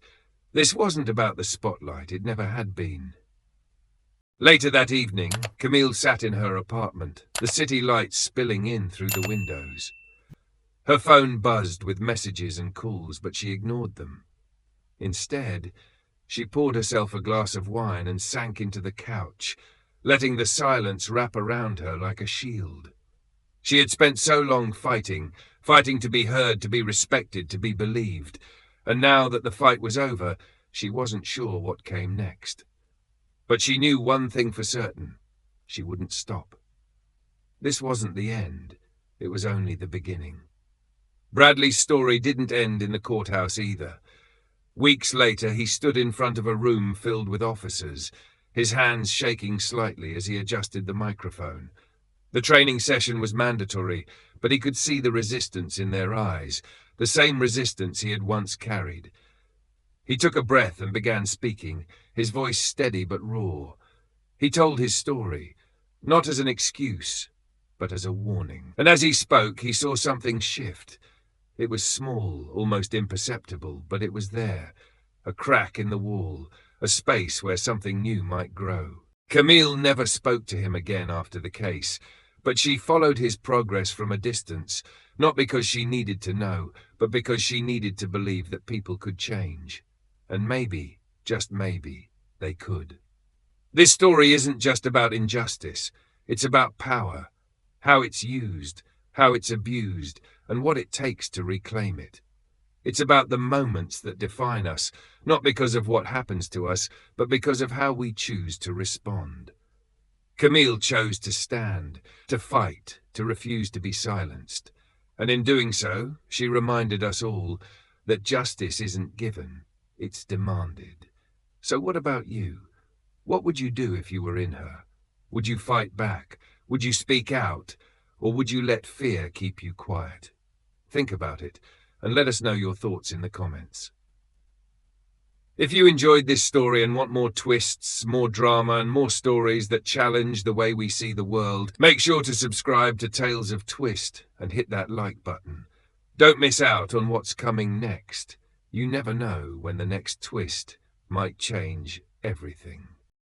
This wasn't about the spotlight, it never had been. Later that evening, Camille sat in her apartment, the city lights spilling in through the windows. Her phone buzzed with messages and calls, but she ignored them. Instead, she poured herself a glass of wine and sank into the couch, letting the silence wrap around her like a shield. She had spent so long fighting to be heard, to be respected, to be believed, and now that the fight was over, she wasn't sure what came next. But she knew one thing for certain: she wouldn't stop. This wasn't the end, it was only the beginning. Bradley's story didn't end in the courthouse either. Weeks later, he stood in front of a room filled with officers, his hands shaking slightly as he adjusted the microphone. The training session was mandatory, but he could see the resistance in their eyes, the same resistance he had once carried. He took a breath and began speaking, his voice steady but raw. He told his story, not as an excuse, but as a warning. And as he spoke, he saw something shift. It was small, almost imperceptible, but it was there, a crack in the wall, a space where something new might grow. Camille never spoke to him again after the case, but she followed his progress from a distance, not because she needed to know, but because she needed to believe that people could change. And maybe, just maybe, they could. This story isn't just about injustice. It's about power, how it's used, how it's abused, and what it takes to reclaim it. It's about the moments that define us, not because of what happens to us, but because of how we choose to respond. Camille chose to stand, to fight, to refuse to be silenced. And in doing so, she reminded us all that justice isn't given, it's demanded. So what about you? What would you do if you were in her? Would you fight back? Would you speak out? Or would you let fear keep you quiet? Think about it, and let us know your thoughts in the comments. If you enjoyed this story and want more twists, more drama, and more stories that challenge the way we see the world, make sure to subscribe to Tales of Twist and hit that like button. Don't miss out on what's coming next. You never know when the next twist might change everything.